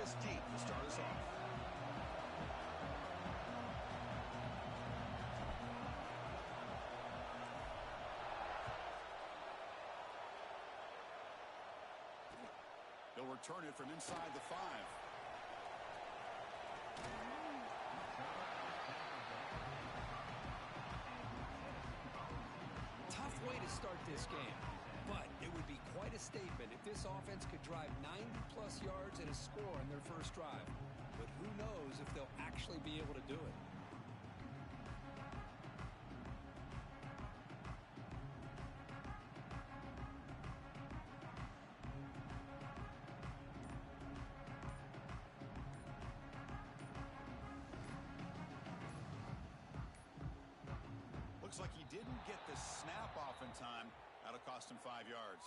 this deep to start us off. They'll return it from inside the 5. Tough way to start this game, but it would be quite a statement if this offense could drive 90-plus yards and a score on their first drive. But who knows if they'll actually be able to do it. Looks like he didn't get the snap off in time. That'll cost him 5 yards.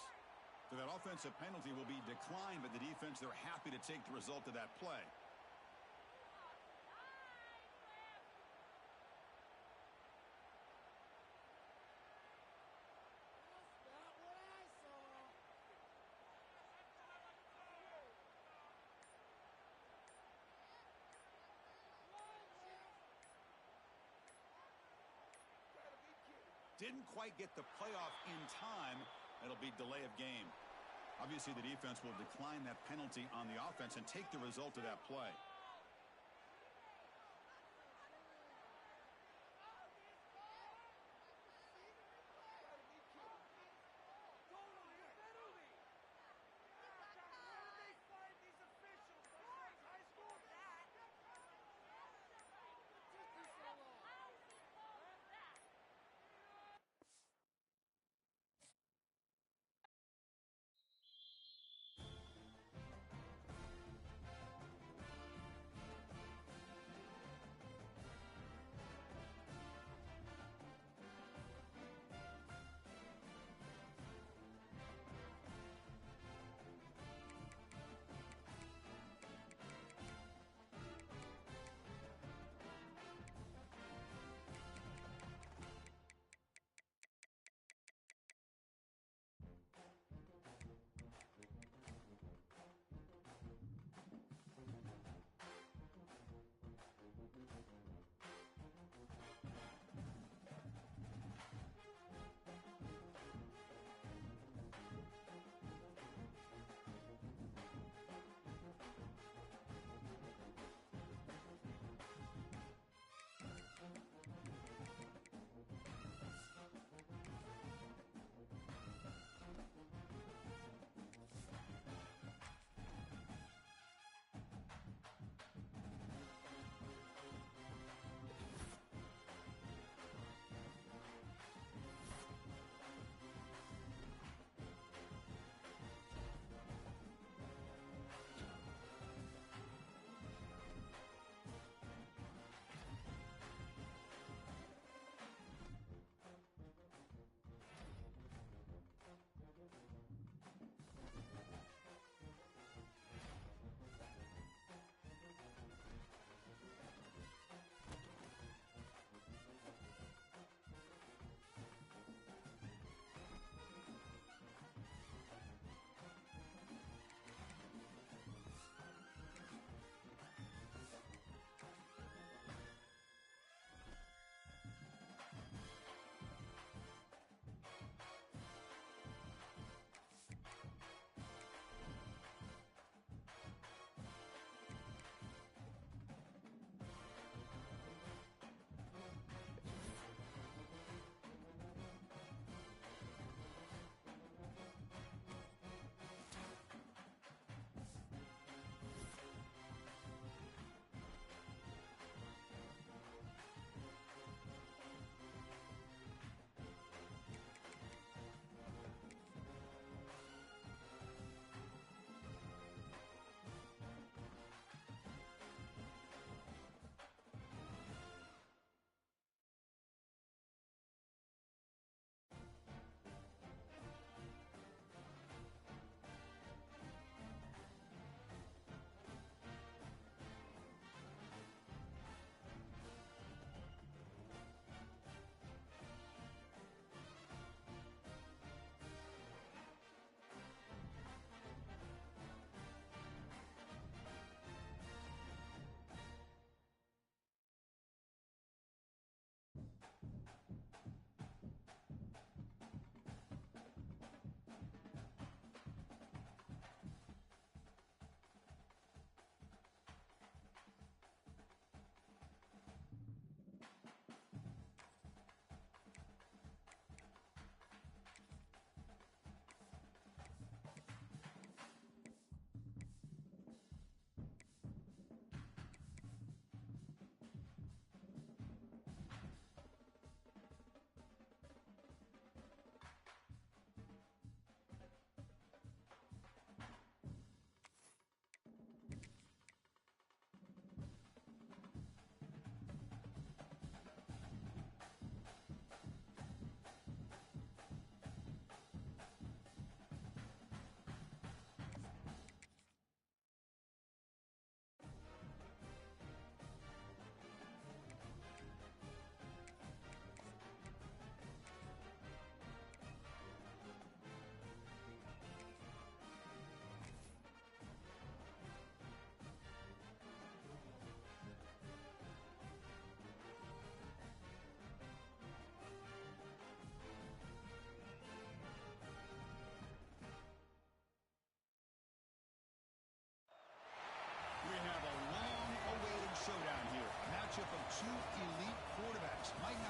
So that offensive penalty will be declined by the defense. They're happy to take the result of that play. Didn't quite get the playoff in time. It'll be delay of game. Obviously, the defense will decline that penalty on the offense and take the result of that play.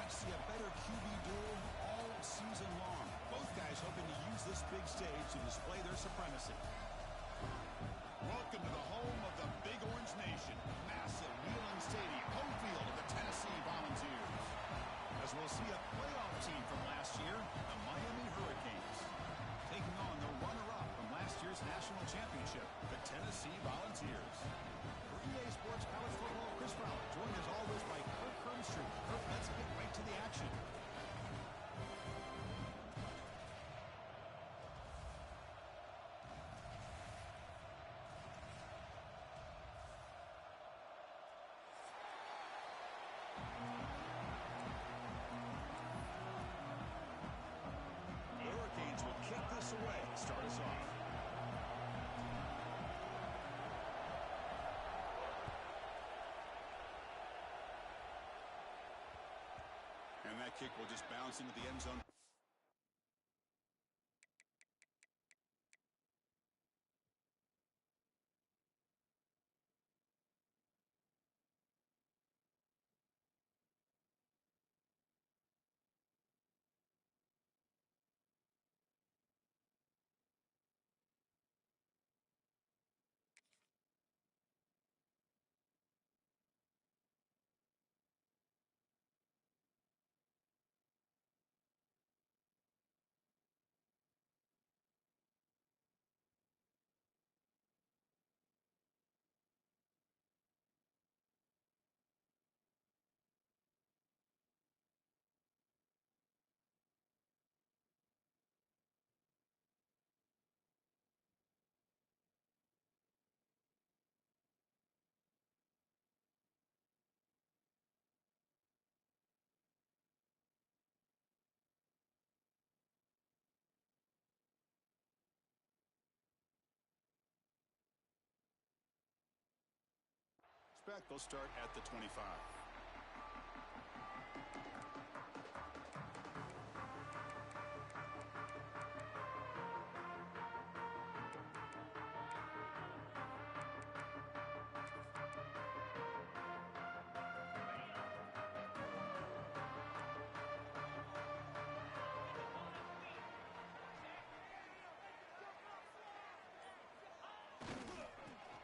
not see a better QB duel all season long. Both guys hoping to use this big stage to display their supremacy. Welcome to the home of the Big Orange Nation. Massive Neyland Stadium, home field of the Tennessee Volunteers. As we'll see a playoff team from last year, the Miami Hurricanes, taking on the runner-up from last year's national championship, the Tennessee Volunteers. For EA Sports College Football, Chris Fowler, joined as always by Kirk Hermstreet. Kirk, let's get right to the action. Hurricanes will kick this away to start us off. And that kick will just bounce into the end zone. They'll start at the 25.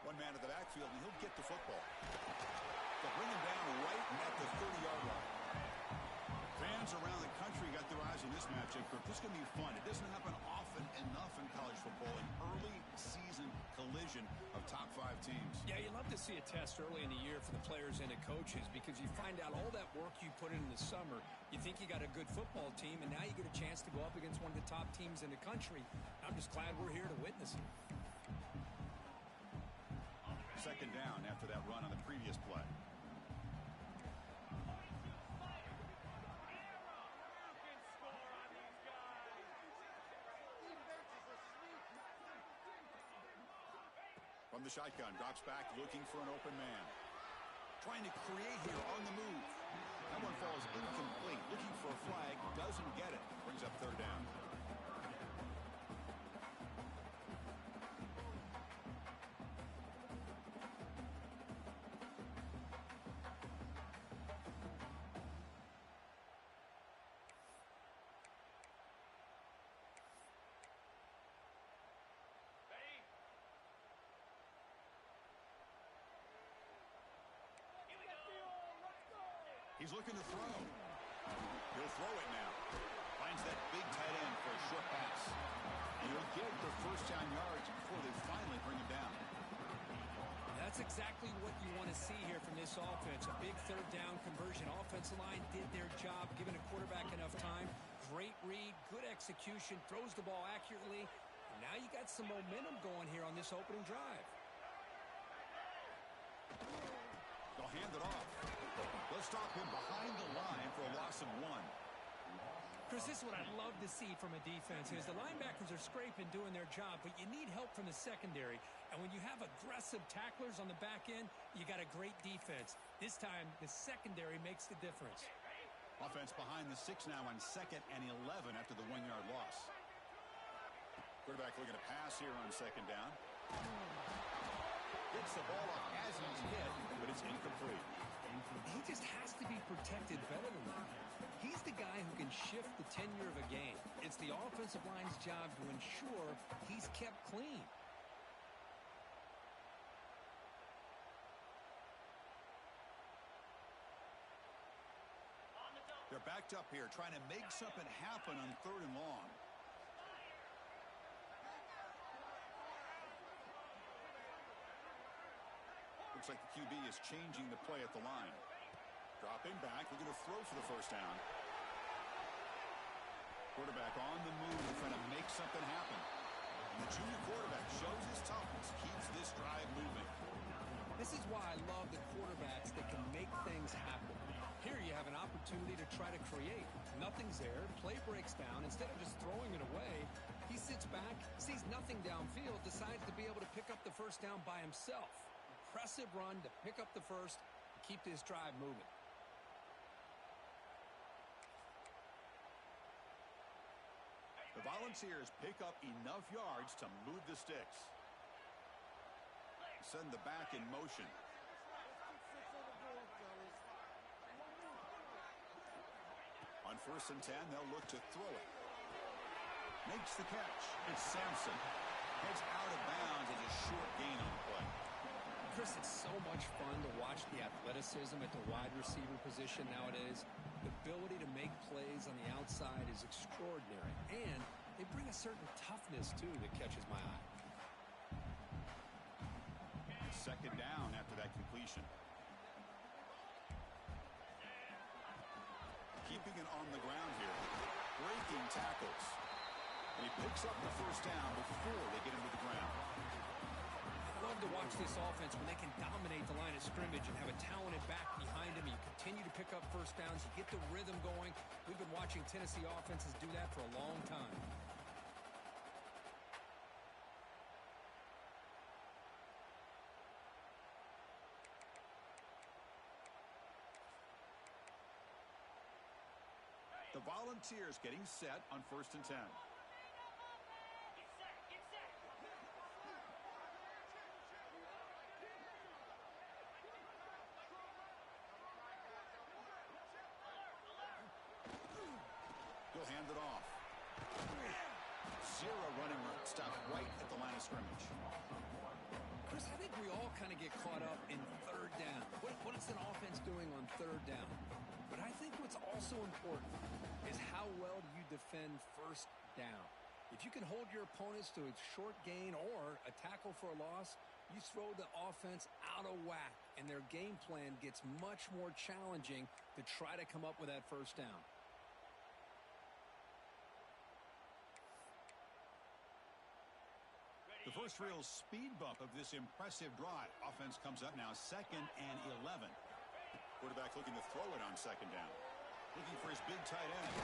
One man to the backfield, and he'll get the football. They'll bring him down right at the 30-yard line. Fans around the country got their eyes on this matchup. This is going to be fun. It doesn't happen often enough in college football, an early season collision of top 5 teams. Yeah, you love to see a test early in the year for the players and the coaches because you find out all that work you put in the summer. You think you got a good football team, and now you get a chance to go up against one of the top teams in the country. I'm just glad we're here to witness it. Second down after that run on the previous play. From the shotgun, drops back, looking for an open man. Trying to create here on the move. That one falls incomplete. Looking for a flag, doesn't get it. Brings up third down. He's looking to throw. He'll throw it now. Finds that big tight end for a short pass. And he'll get the first down yards before they finally bring him down. That's exactly what you want to see here from this offense. A big third down conversion. Offensive line did their job, giving a quarterback enough time. Great read, good execution, throws the ball accurately. And now you got some momentum going here on this opening drive. They'll hand it off. They'll stop him behind the line for a loss of 1. Chris, this is what I'd love to see from a defense is the linebackers are scraping, doing their job, but you need help from the secondary. And when you have aggressive tacklers on the back end, you got a great defense. This time, the secondary makes the difference. Offense behind the 6 now on 2nd and 11 after the 1-yard loss. Quarterback looking to pass here on 2nd down. Gets the ball off as he's hit, but it's incomplete. He just has to be protected better than that. shift the tenure of a game. It's the offensive line's job to ensure he's kept clean. They're backed up here trying to make something happen on 3rd and long. Looks like the QB is changing the play at the line. Dropping back, looking to throw for the first down. Quarterback on the move, trying to make something happen. And the junior quarterback shows his toughness, keeps this drive moving. This is why I love the quarterbacks that can make things happen. Here you have an opportunity to try to create. Nothing's there, play breaks down. Instead of just throwing it away, he sits back, sees nothing downfield, decides to be able to pick up the first down by himself. Impressive run to pick up the first, keep this drive moving. The Volunteers pick up enough yards to move the sticks. Send the back in motion. On 1st and 10, they'll look to throw it. Makes the catch. It's Sampson. Heads out of bounds as a short gain on the play. Chris, it's so much fun to watch the athleticism at the wide receiver position nowadays. The ability to make plays on the outside is extraordinary. And they bring a certain toughness, too, that catches my eye. 2nd down after that completion. Keeping it on the ground here. Breaking tackles. And he picks up the first down before they get him to the ground. I love to watch this offense when they can dominate the line of scrimmage and have a talented back behind them. You continue to pick up first downs. You get the rhythm going. We've been watching Tennessee offenses do that for a long time. The Volunteers getting set on 1st and 10. He'll hand it off. Zero running stop right at the line of scrimmage. Chris, I think we all kind of get caught up in 3rd down. What is an offense doing on 3rd down? But I think what's also important is how well do you defend 1st down. If you can hold your opponents to a short gain or a tackle for a loss, you throw the offense out of whack, and their game plan gets much more challenging to try to come up with that first down. The first real speed bump of this impressive drive. Offense comes up now 2nd and 11. Quarterback looking to throw it on 2nd down. Looking for his big tight end.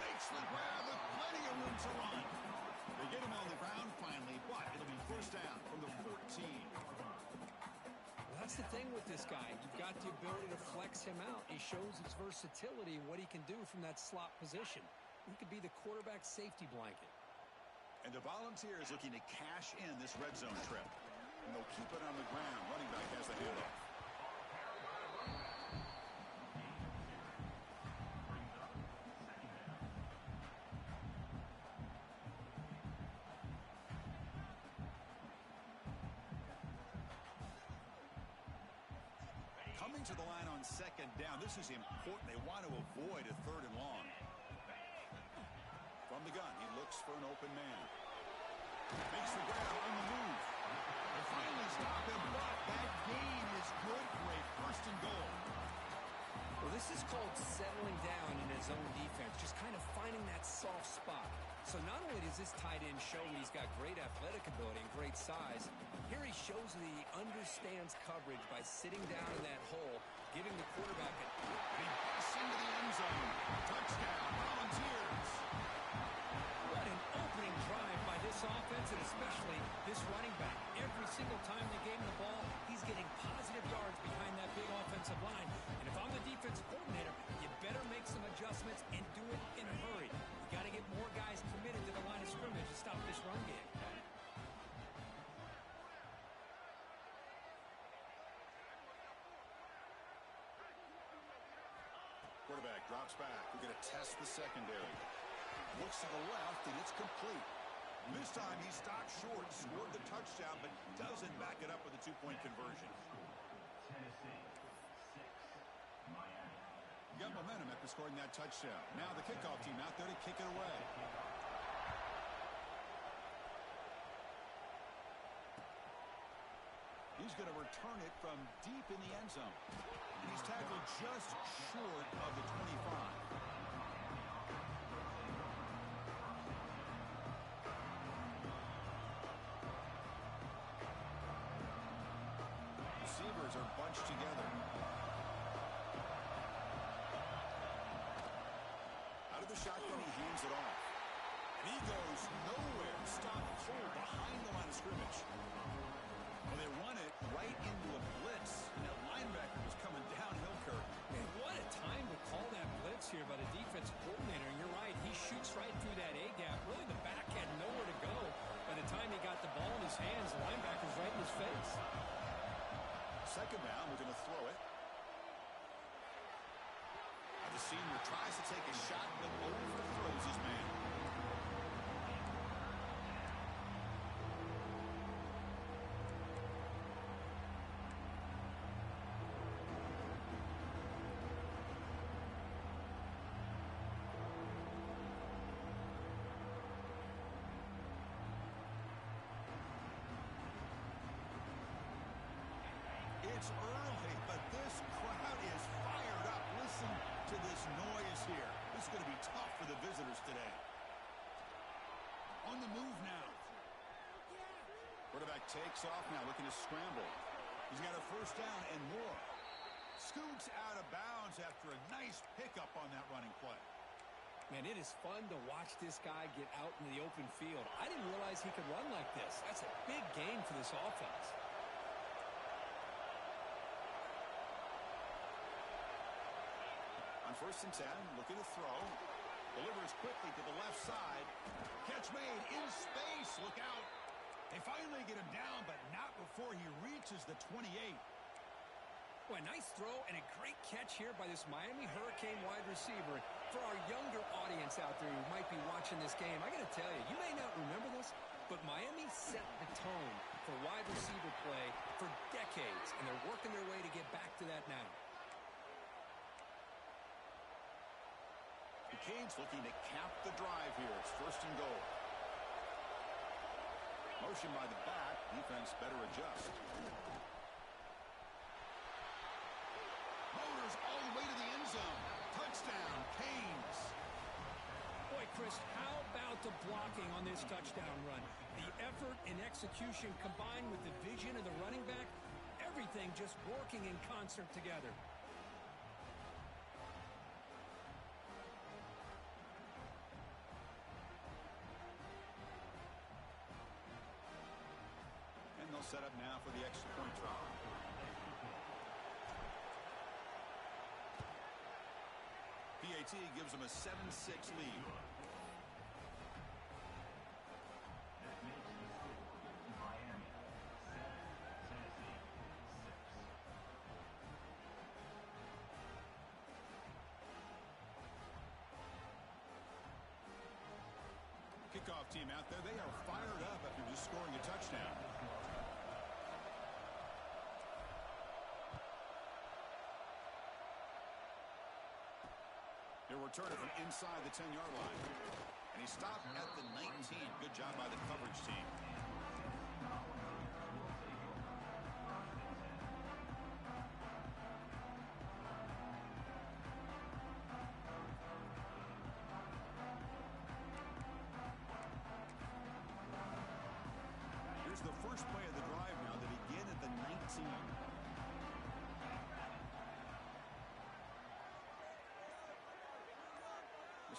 Makes the grab with plenty of room to run. They get him on the ground finally, but it'll be first down from the 14. Well, that's the thing with this guy. You've got the ability to flex him out. He shows his versatility and what he can do from that slot position. He could be the quarterback safety blanket. And the Volunteers looking to cash in this red zone trip. And they'll keep it on the ground. Running back has the handoff. Coming to the line on 2nd down. This is important. They want to avoid a 3rd and long. From the gun, he looks for an open man. Makes the grab on the move. They finally stop him, but that gain is good for a 1st and goal. Well, this is called settling down in his own defense, just kind of finding that soft spot. So not only does this tight end show he's got great athletic ability and great size, here he shows that he understands coverage by sitting down in that hole, giving the quarterback a big pass into the end zone. Touchdown, Volunteers. What an opening drive by this offense, and especially this running back. Every single time they gave him the ball, he's getting positive yards behind that big offensive line. And if I'm the defensive coordinator, you better make some adjustments and do it in a hurry. You got to get more guys committed to the line of scrimmage to stop this run game. Quarterback drops back. We're going to test the secondary. Looks to the left, and it's complete. This time he stopped short, scored the touchdown, but doesn't back it up with a two-point conversion. Got momentum after scoring that touchdown. Now the kickoff team out there to kick it away. He's going to return it from deep in the end zone. And he's tackled just short of the 25. Receivers are bunched together. Out of the shotgun, he hands it off. And he goes nowhere. Stopped cold behind the line of scrimmage. Well, they run it right into a blitz. And that linebacker was coming downhill, Kirk. Man, what a time to call that blitz here by the defensive coordinator. And you're right, he shoots right through that A-gap. Really, the back had nowhere to go. By the time he got the ball in his hands, the linebacker's right in his face. Second down, we're going to throw it. The senior tries to take a shot, but overthrows his man. It's early, but this crowd is fired up. Listen to this noise here. This is going to be tough for the visitors today. On the move now. Quarterback takes off now, looking to scramble. He's got a first down and more. Scoots out of bounds after a nice pickup on that running play. Man, it is fun to watch this guy get out in the open field. I didn't realize he could run like this. That's a big gain for this offense. On 1st and 10, looking to throw. Delivers quickly to the left side. Catch made in space. Look out. They finally get him down, but not before he reaches the 28. Boy, nice throw and a great catch here by this Miami Hurricane wide receiver. For our younger audience out there who might be watching this game, I got to tell you, you may not remember this, but Miami set the tone for wide receiver play for decades, and they're working their way to get back to that now. The Canes looking to cap the drive here. It's 1st and goal. Motion by the back. Defense better adjust. Motors all the way to the end zone. Touchdown, Canes. Boy, Chris, how about the blocking on this touchdown run? The effort and execution combined with the vision of the running back, everything just working in concert together. Set up now for the extra point try. PAT gives them a 7-6 lead. Kickoff team out there, they are fired up after just scoring a touchdown. He'll return it from inside the 10-yard line. And he stopped at the 19. Good job by the coverage team. Here's the first play of the drive now. They begin at the 19.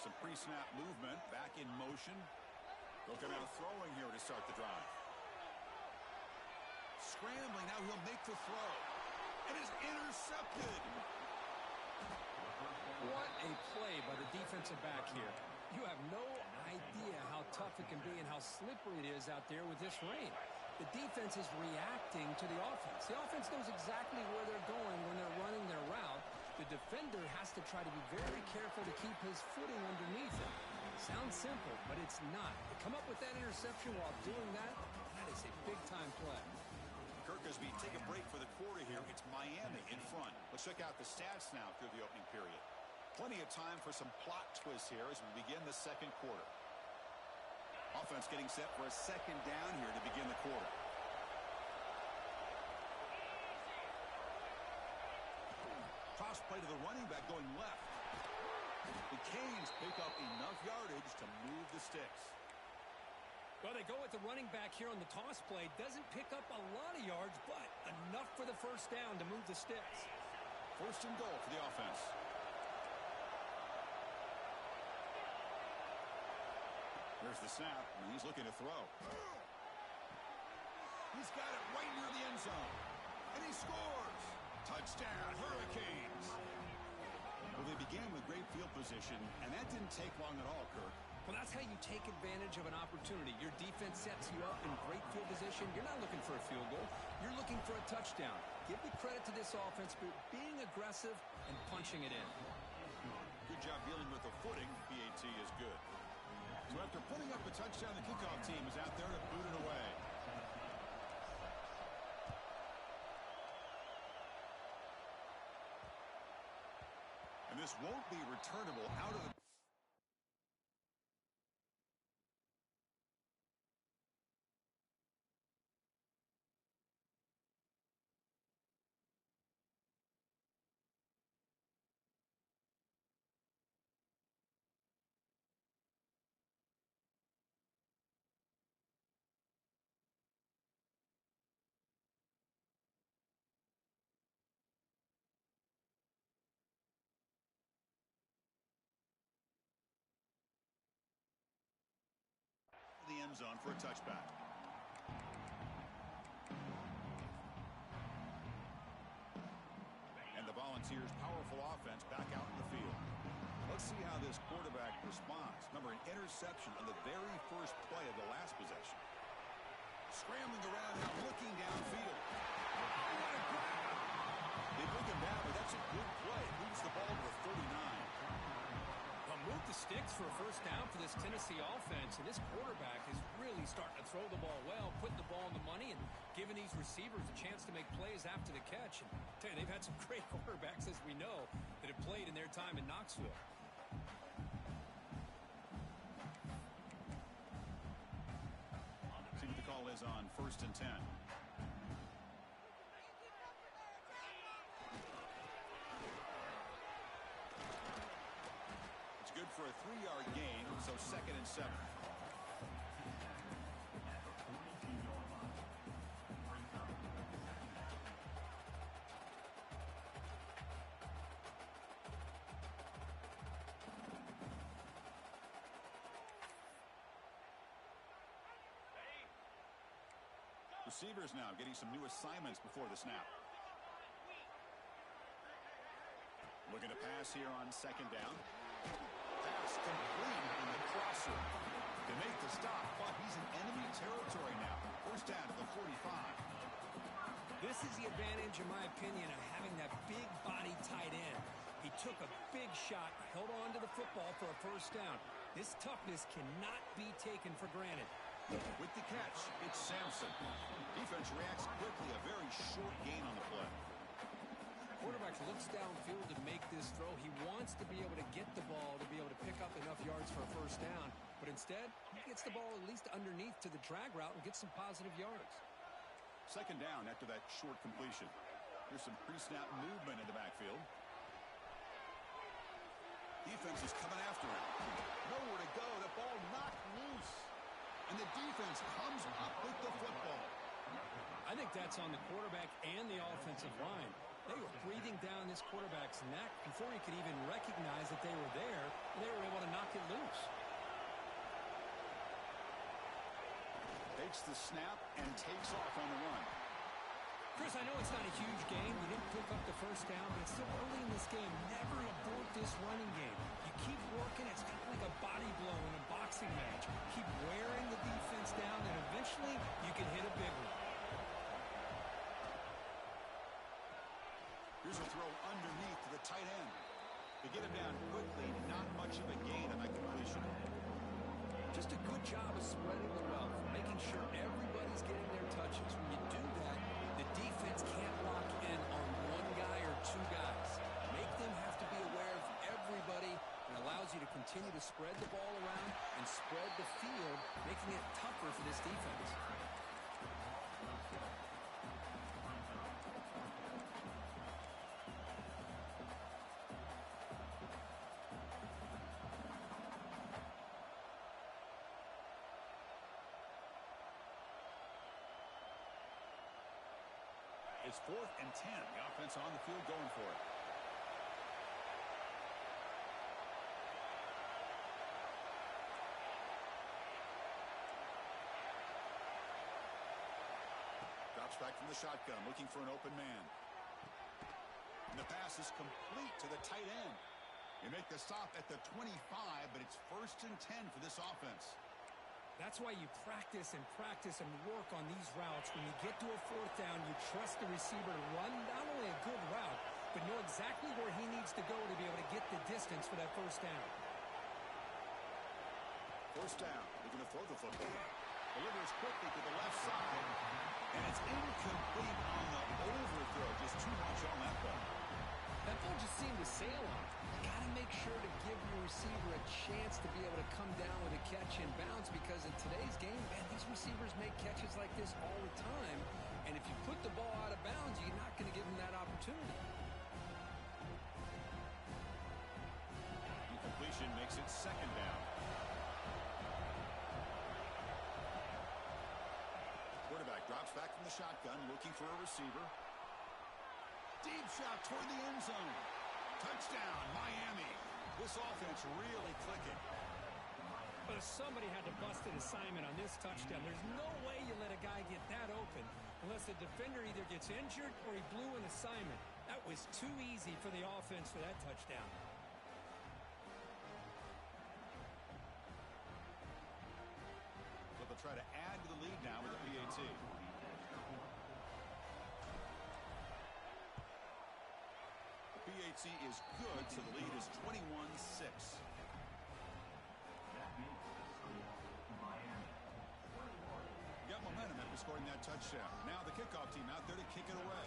Some pre-snap movement, back in motion. Looking out throwing here to start the drive. Scrambling, now he'll make the throw. And it's intercepted. What a play by the defensive back here. You have no idea how tough it can be and how slippery it is out there with this rain. The defense is reacting to the offense. The offense knows exactly where they're going when they're running their route. The defender has to try to be very careful to keep his footing underneath it. Sounds simple, but it's not. To come up with that interception while doing that, that is a big-time play. Kirk, as we take a break for the quarter here, it's Miami in front. Let's check out the stats now through the opening period. Plenty of time for some plot twists here as we begin the second quarter. Offense getting set for a second down here to begin the quarter. Toss play to the running back going left. The Canes pick up enough yardage to move the sticks. Well, they go with the running back here on the toss play. Doesn't pick up a lot of yards, but enough for the first down to move the sticks. First and goal for the offense. There's the snap, and he's looking to throw. He's got it right near the end zone. And he scores! Touchdown, Hurricanes! Well, they began with great field position, and that didn't take long at all, Kirk. Well, that's how you take advantage of an opportunity. Your defense sets you up in great field position. You're not looking for a field goal. You're looking for a touchdown. Give the credit to this offense for being aggressive and punching it in. Good job dealing with the footing. PAT is good. So after putting up a touchdown, the kickoff team is out there to boot it away. And this won't be returnable out of the... the end zone for a touchback. And the Volunteers' powerful offense back out in the field. Let's see how this quarterback responds. Remember, an interception on the very first play of the last possession. Scrambling around now, looking downfield. Oh, what a grab! They bring him down, but that's a good play. It moves the ball to the 39. Move the sticks for a first down for this Tennessee offense, and this quarterback is really starting to throw the ball well, putting the ball in the money, and giving these receivers a chance to make plays after the catch. And I tell you, they've had some great quarterbacks, as we know, that have played in their time in Knoxville. See what the call is on 1st and 10. Good for a 3-yard gain, so 2nd and 7. Receivers now getting some new assignments before the snap. Looking to pass here on 2nd down. Pass complete in the crosser. To make the stop, but he's in enemy territory now. First down to the 45. This is the advantage, in my opinion, of having that big body tight end. He took a big shot, held on to the football for a first down. This toughness cannot be taken for granted. With the catch, it's Sampson. Defense reacts quickly, a very short gain on the play. Quarterback looks downfield to make this throw. He wants to be able to get the ball to be able to pick up enough yards for a first down. But instead, he gets the ball at least underneath to the drag route and gets some positive yards. 2nd down after that short completion. Here's some pre-snap movement in the backfield. Defense is coming after him. Nowhere to go. The ball knocked loose. And the defense comes up with the football. I think that's on the quarterback and the offensive line. They were breathing down this quarterback's neck before he could even recognize that they were there, and they were able to knock it loose. Takes the snap and takes off on the run. Chris, I know it's not a huge game. You didn't pick up the first down, but it's still early in this game. Never abort this running game. You keep working. It's kind of like a body blow in a boxing match. Keep wearing the defense down, and eventually you can hit a big one. Here's a throw underneath to the tight end. much of a gain on that completion. Just a good job of spreading the wealth, making sure everybody's getting their touches. When you do that, the defense can't lock in on one guy or two guys. Make them have to be aware of everybody, and allows you to continue to spread the ball around and spread the field, making it tougher for this defense. It's 4th and 10. The offense on the field going for it. Drops back from the shotgun, looking for an open man. And the pass is complete to the tight end. They make the stop at the 25, but it's 1st and 10 for this offense. That's why you practice and work on these routes. When you get to a 4th down, you trust the receiver to run not only a good route, but know exactly where he needs to go to be able to get the distance for that 1st down. 1st down, looking to throw the football. Delivers quickly to the left side, and it's incomplete on the overthrow. Just too much on that ball. That ball just seemed to sail on. You got to make sure to give your receiver a chance to be able to come down with a catch and bounce, because in today's game, man, these receivers make catches like this all the time. And if you put the ball out of bounds, you're not going to give them that opportunity. Incompletion makes it 2nd down. Quarterback drops back from the shotgun, looking for a receiver. Deep shot toward the end zone. Touchdown, Miami. This offense really clicking. But somebody had to bust an assignment on this touchdown. There's no way you let a guy get that open unless the defender either gets injured or he blew an assignment. That was too easy for the offense for that touchdown. But they'll try to add to the lead now with a PAT. PAT is good, so the lead is 21-6. Got momentum after scoring that touchdown. Now the kickoff team out there to kick it away.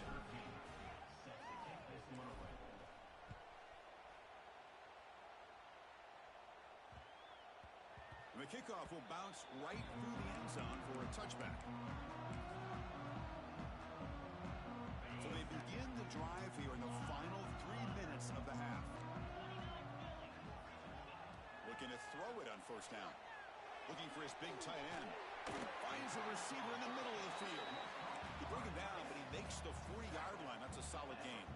And the kickoff will bounce right through the end zone for a touchback. So they begin the drive here in the final 3 minutes of the half. Looking to throw it on 1st down. Looking for his big tight end. Finds a receiver in the middle of the field. He bring him down, but he makes the 40-yard line. That's a solid gain.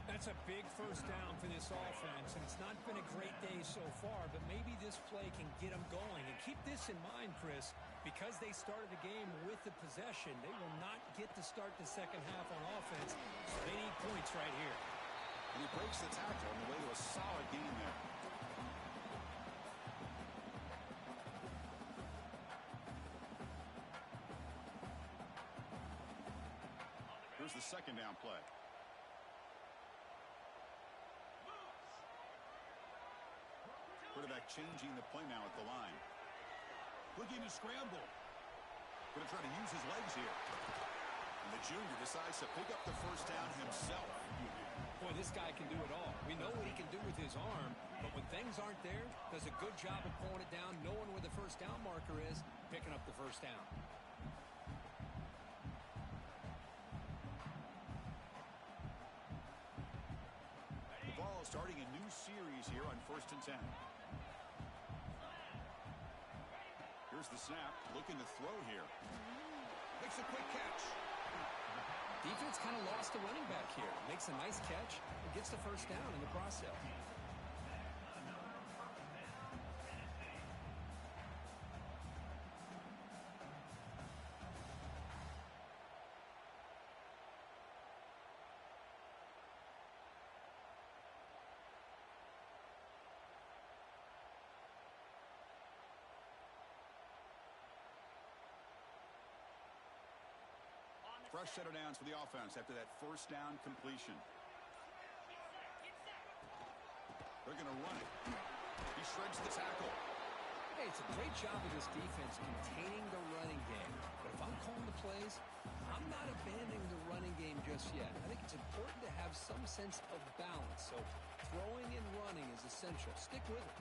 That's a big 1st down for this offense, and it's not been a great day so far, but maybe this play can get them going. And keep this in mind, Chris, because they started the game with the possession, they will not get to start the 2nd half on offense, so they need points right here. And he breaks the tackle on the way to a solid gain there. Here's the 2nd down play. Quarterback changing the play now at the line. Looking to scramble. Going to try to use his legs here. And the junior decides to pick up the 1st down himself. Boy, this guy can do it all. We know what he can do with his arm, but when things aren't there, does a good job of pulling it down, knowing where the 1st down marker is, picking up the 1st down. Ball starting a new series here on 1st and 10. Here's the snap, looking to throw here. Makes a quick catch. Defense kind of lost the running back here. Makes a nice catch and gets the 1st down in the process. Fresh set of downs for the offense after that 1st down completion. They're going going to run it. He shreds the tackle. Hey, it's a great job of this defense containing the running game. But if I'm calling the plays, I'm not abandoning the running game just yet. I think it's important to have some sense of balance. So throwing and running is essential. Stick with it.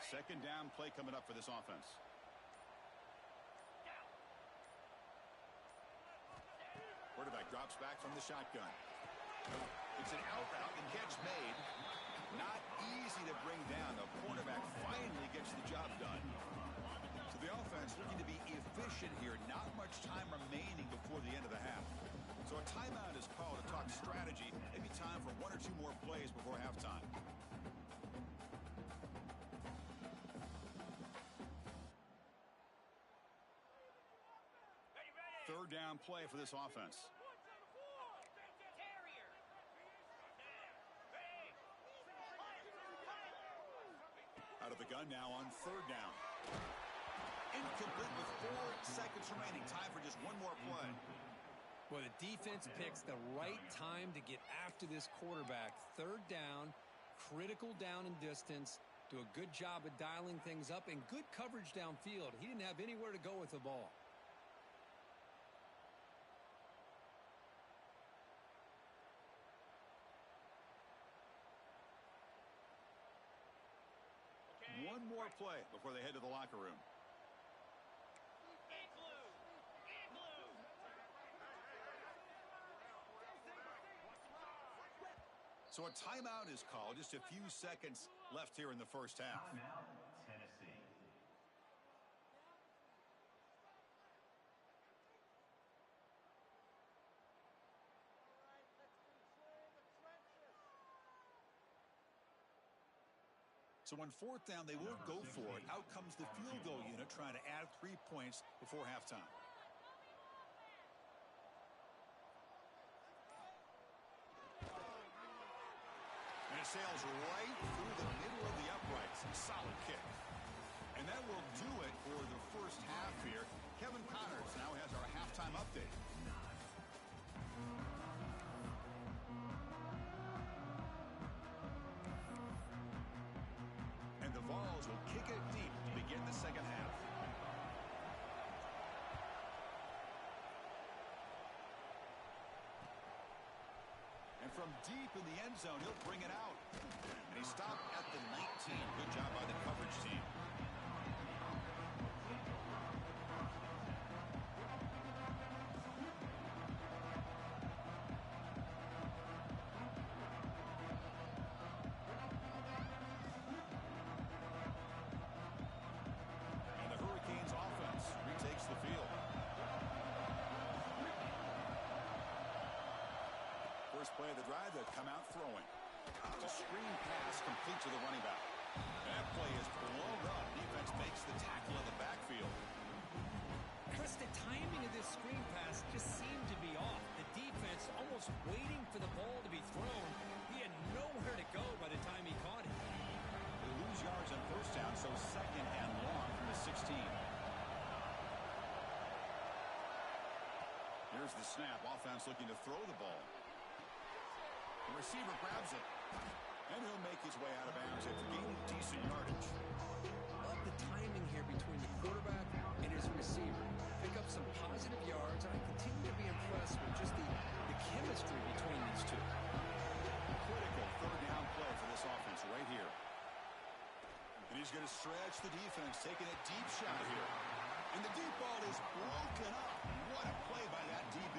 Second down play coming up for this offense. Quarterback drops back from the shotgun. It's an out and catch made. Not easy to bring down. The quarterback finally gets the job done. So the offense looking to be efficient here. Not much time remaining before the end of the half. So a timeout is called to talk strategy. Maybe time for one or two more plays before halftime. Third down play for this offense. Out of the gun now on third down. Incomplete with 4 seconds remaining. Time for just one more play. Well, the defense picks the right time to get after this quarterback. Third down, critical down and distance. Do a good job of dialing things up and good coverage downfield. He didn't have anywhere to go with the ball. One more play before they head to the locker room. So a timeout is called. Just a few seconds left here in the first half. Timeout, Tennessee. So on fourth down, they won't go for it. Out comes the field goal unit trying to add 3 points before halftime. And it sails right through the middle of the uprights. Solid kick. And that will do it for the first half here. Kevin Connors now has our halftime update. And the Vols will kick it deep to begin the second half. And from deep in the end zone, he'll bring it out. And he stopped at the 19. Good job by the coverage team. And the Hurricanes offense retakes the field. First play of the drive, they'll come out throwing. It's a screen pass complete to the running back. And that play is blown up. Defense makes the tackle in the backfield. Chris, the timing of this screen pass just seemed to be off. The defense almost waiting for the ball to be thrown. He had nowhere to go by the time he caught it. They lose yards on first down, so second and long from the 16. Here's the snap. Offense looking to throw the ball. The receiver grabs it. And he'll make his way out of bounds after gaining decent yardage. Love the timing here between the quarterback and his receiver. Pick up some positive yards, and I continue to be impressed with just the chemistry between these two. Critical third down play for this offense right here. And he's going to stretch the defense, taking a deep shot here. And the deep ball is broken up. What a play by that DB.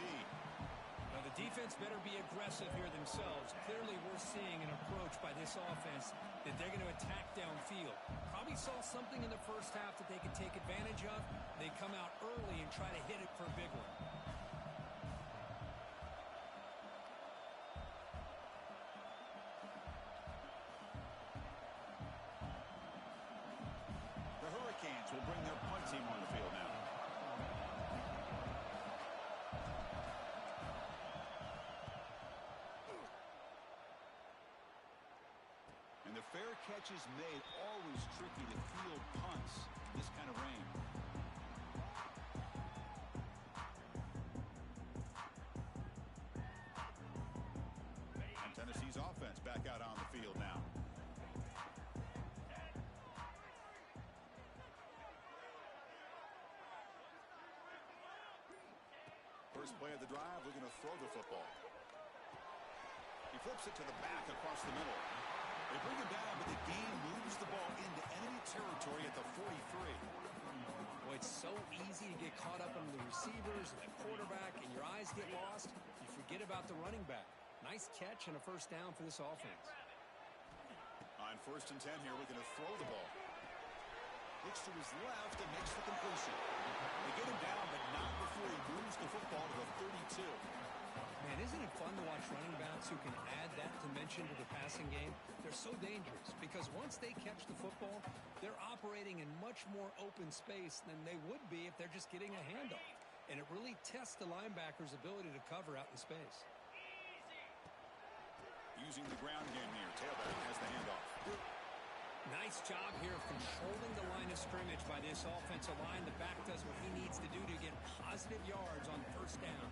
Now, the defense better be aggressive here themselves. Clearly, we're seeing an approach by this offense that they're going to attack downfield. Probably saw something in the first half that they could take advantage of. They come out early and try to hit it for a big one. The Hurricanes will bring their punt team on the field now. And the fair catch is made. Always tricky to field punts in this kind of rain. And Tennessee's offense back out on the field now. First play of the drive, we're going to throw the football. He flips it to the back across the middle. They bring him down, but the game moves the ball into enemy territory at the 43. Boy, it's so easy to get caught up on the receivers and the quarterback, and your eyes get lost. You forget about the running back. Nice catch and a first down for this offense. On 1st and 10 here, we're going to throw the ball. Looks to his left and makes the completion. They get him down, but not before he moves the football to the 32. Man, isn't it fun to watch running backs who can add that dimension to the passing game? They're so dangerous because once they catch the football, they're operating in much more open space than they would be if they're just getting a handoff. And it really tests the linebacker's ability to cover out in space. Using the ground game here. Tailback has the handoff. Nice job here of controlling the line of scrimmage by this offensive line. The back does what he needs to do to get positive yards on first down.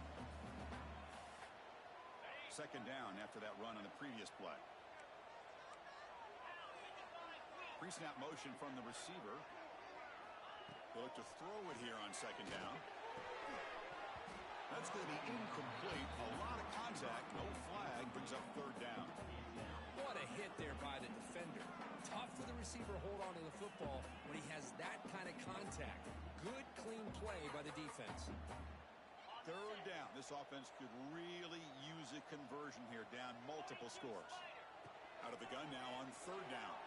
Second down after that run on the previous play. Pre-snap motion from the receiver. They'll look to throw it here on second down. That's going to be incomplete. A lot of contact. No flag. Brings up third down. What a hit there by the defender. Tough for the receiver to hold on to the football when he has that kind of contact. Good, clean play by the defense. Third down. This offense could really use a conversion here, down multiple scores. Out of the gun now on third down.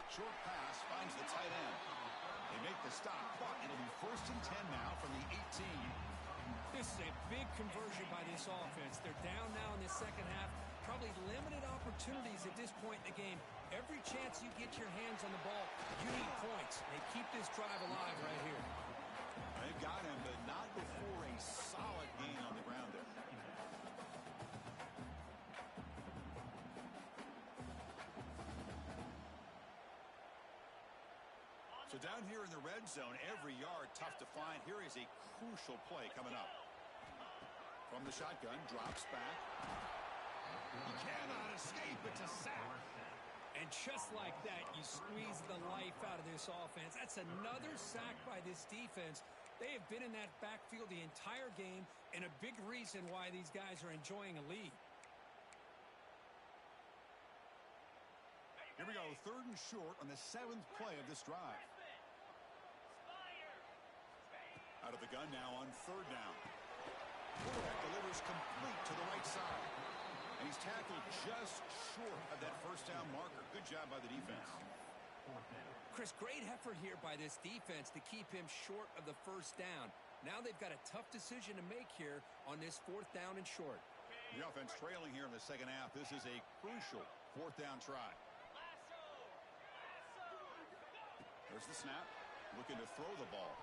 Short pass finds the tight end. They make the stop, but it'll be 1st and 10 now from the 18. This is a big conversion by this offense. They're down now in the second half. Probably limited opportunities at this point in the game. Every chance you get your hands on the ball, you need points. They keep this drive alive right here. They've got him, but not before a solid gain on the ground there. So down here in the red zone, every yard tough to find. Here is a crucial play coming up. From the shotgun, drops back. He cannot escape. It's a sack. And just like that, you squeeze the life out of this offense. That's another sack by this defense. They have been in that backfield the entire game, and a big reason why these guys are enjoying a lead. Here we go, 3rd and short on the 7th play of this drive. Out of the gun now on 3rd down. Quarterback delivers complete to the right side. And he's tackled just short of that first down marker. Good job by the defense. Chris, great effort here by this defense to keep him short of the first down. Now they've got a tough decision to make here on this 4th down and short. The offense trailing here in the second half. This is a crucial 4th down try. There's the snap. Looking to throw the ball.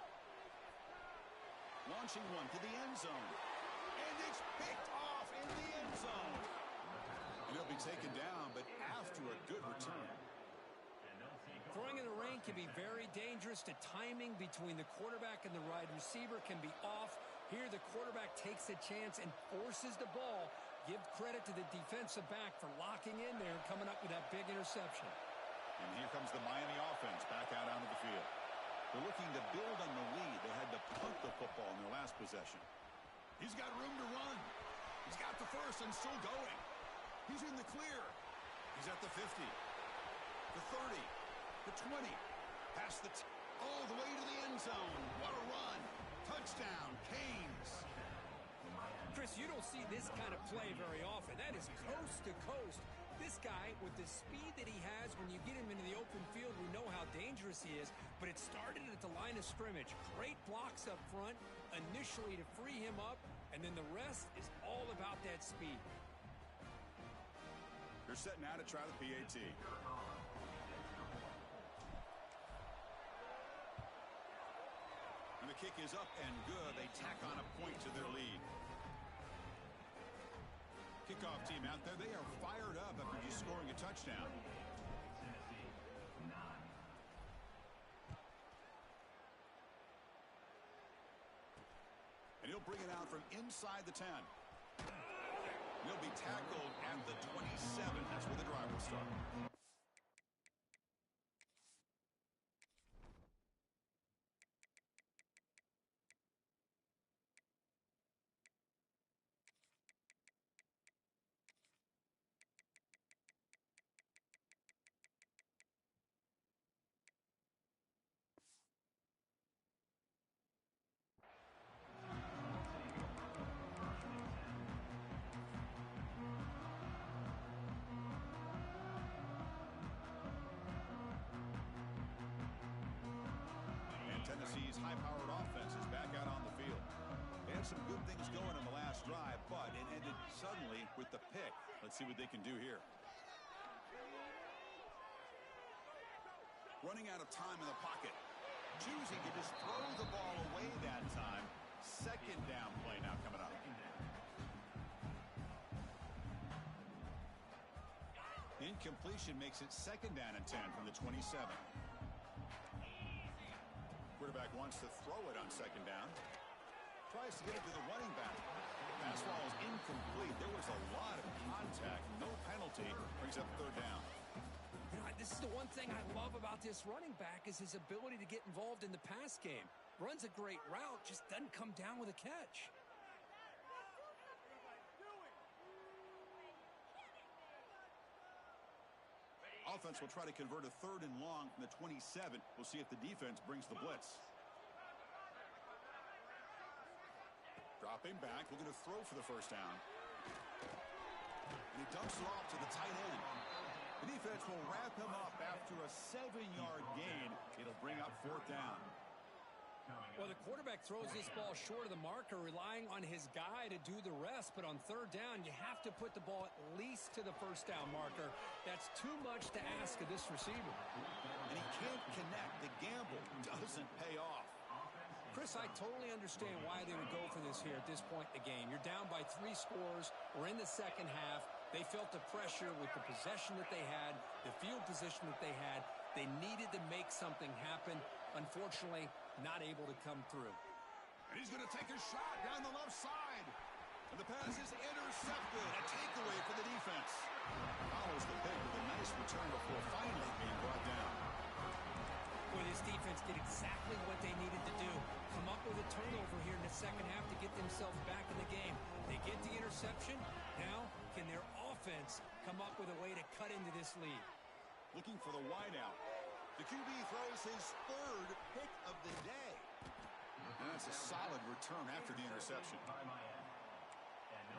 Launching one to the end zone. And it's picked off in the end zone. And he'll be taken down, but after a good return. Throwing in the rain can be very dangerous. The timing between the quarterback and the wide receiver can be off. Here the quarterback takes a chance and forces the ball. Give credit to the defensive back for locking in there and coming up with that big interception. And here comes the Miami offense back out onto the field. They're looking to build on the lead. They had to punt the football in their last possession. He's got room to run. He's got the first and still going. He's in the clear. He's at the 50, the 30, the 20, past the all the way to the end zone. What a run. Touchdown, Canes. Chris, you don't see this kind of play very often. That is coast to coast. This guy, with the speed that he has, when you get him into the open field, we know how dangerous he is. But it started at the line of scrimmage. Great blocks up front initially to free him up, and then the rest is all about that speed. They're set now to try the PAT. And the kick is up and good. They tack on a point to their lead. Kickoff team out there, they are fired up after just scoring a touchdown. bring it out from inside the 10. He'll be tackled at the 27. That's where the drive will start. Tennessee's high-powered offense is back out on the field. They had some good things going in the last drive, but it ended suddenly with the pick. Let's see what they can do here. Running out of time in the pocket. Choosing to just throw the ball away that time. Second down play now coming up. Incompletion makes it second down and 10 from the 27. Quarterback wants to throw it on second down. Tries to get it to the running back. Pass ball is incomplete. There was a lot of contact. No penalty. Brings up third down. You know, this is the one thing I love about this running back is his ability to get involved in the pass game. Runs a great route, just doesn't come down with a catch. Offense will try to convert a third and long from the 27. We'll see if the defense brings the blitz. Dropping back, looking to throw for the first down. And he dumps it off to the tight end. The defense will wrap him up after a 7-yard gain. It'll bring up fourth down. Well, the quarterback throws this ball short of the marker, relying on his guy to do the rest. But on third down, you have to put the ball at least to the first down marker. That's too much to ask of this receiver. And he can't connect. The gamble doesn't pay off. Chris, I totally understand why they would go for this here at this point in the game. You're down by 3 scores. We're in the second half. They felt the pressure with the possession that they had, the field position that they had. They needed to make something happen. Unfortunately, not able to come through. And he's going to take a shot down the left side. And the pass is intercepted. A takeaway for the defense. Follows the pick with a nice return before finally being brought down. Boy, this defense did exactly what they needed to do. Come up with a turnover here in the second half to get themselves back in the game. They get the interception. Now, can their offense come up with a way to cut into this lead? Looking for the wideout. The QB throws his third pick of the day. And that's a solid return after the interception.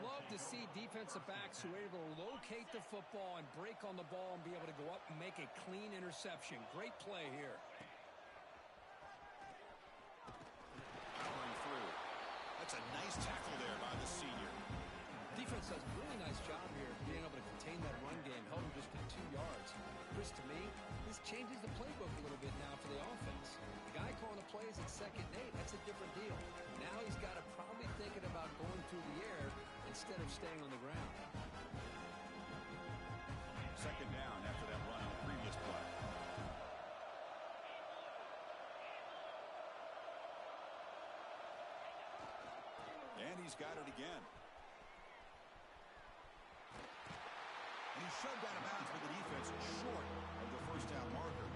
Love to see defensive backs who are able to locate the football and break on the ball and be able to go up and make a clean interception. Great play here. Powering through. That's a nice tackle there by the senior. Defense does a really nice job here being able to contain that run game, held him just to 2 yards. Chris, to me, this changes the playbook a little bit now for the offense. The guy calling the plays at 2nd and 8, that's a different deal. Now he's got to probably thinking about going through the air instead of staying on the ground. Second down after that run on the previous play. And he's got it again. And he's shoved out of bounds with the defense short of the first down marker.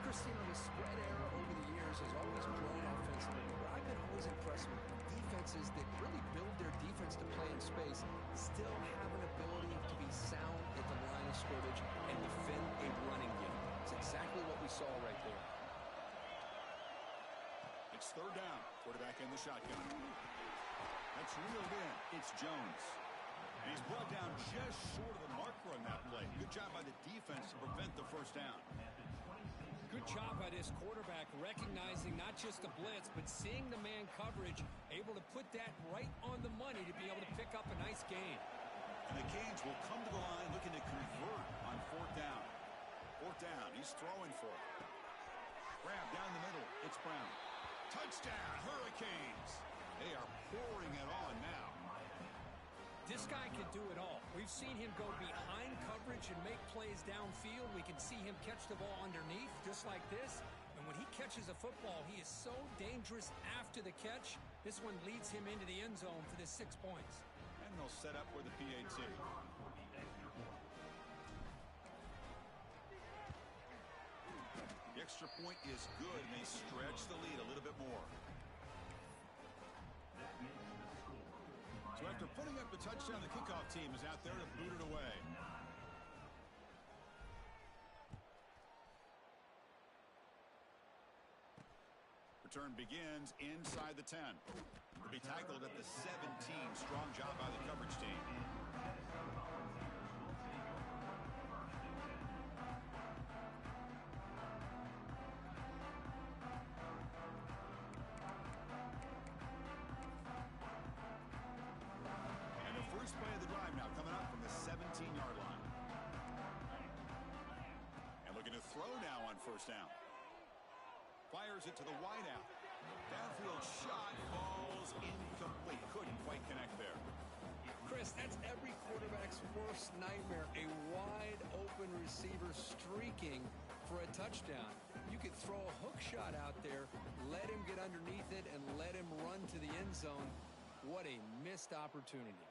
Christine, the spread error over the years has always grown offensively, but I've been always impressed with defenses that really build their defense to play in space, still have an ability to be sound at the line of scrimmage and defend a running game. It's exactly what we saw right there. It's third down. Quarterback in the shotgun. That's reeled in. It's Jones. And he's brought down just short of the marker on that play. Good job by the defense to prevent the first down. Good job by this quarterback recognizing not just the blitz, but seeing the man coverage, able to put that right on the money to be able to pick up a nice gain. And the Canes will come to the line looking to convert on fourth down. Fourth down. He's throwing for it. Grab down the middle. It's Brown. Touchdown, Hurricanes. They are pouring it on now. This guy can do it all. We've seen him go behind coverage and make plays downfield. We can see him catch the ball underneath just like this. And when he catches a football, he is so dangerous after the catch This one leads him into the end zone for the 6 points. And they'll set up for the PAT. The extra point is good, and they stretch the lead a little bit more. So after putting up the touchdown, the kickoff team is out there to boot it away. Return begins inside the 10. To be tackled at the 17. Strong job by the coverage team. And the first play of the drive now coming up from the 17-yard line. And looking to throw now on first down. Fires it to the wideout. Downfield shot falls incomplete. Couldn't quite connect there. Chris, that's every quarterback's worst nightmare. A wide open receiver streaking for a touchdown. You could throw a hook shot out there, let him get underneath it, and let him run to the end zone. What a missed opportunity.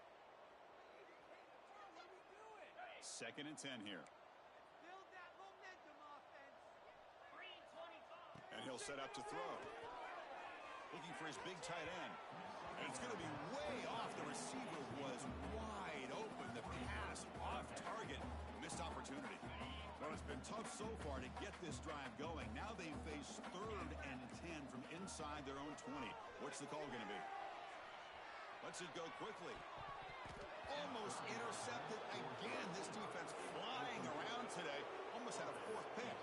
2nd and 10 here. And he'll set up to throw. Looking for his big tight end. And it's going to be way off. The receiver was wide open. The pass off target. Missed opportunity. Well, it's been tough so far to get this drive going. Now they face 3rd and 10 from inside their own 20. What's the call going to be? Lets it go quickly. Almost intercepted again. This defense flying around today. Almost had a 4th pick.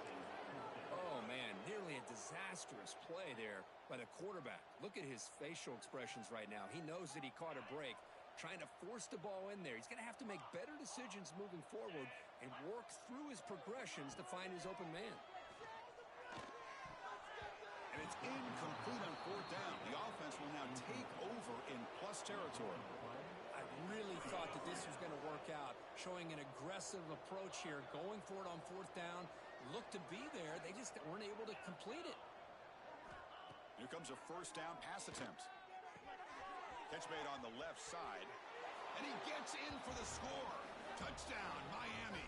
Oh, man, nearly a disastrous play there by the quarterback. Look at his facial expressions right now. He knows that he caught a break, trying to force the ball in there. He's going to have to make better decisions moving forward and work through his progressions to find his open man. And it's incomplete on 4th down. The offense will now take over in plus territory. I really thought that this was going to work out, showing an aggressive approach here, going for it on 4th down. Looked to be there. They just weren't able to complete it. Here comes a first down pass attempt. Catch made on the left side. And he gets in for the score. Touchdown, Miami.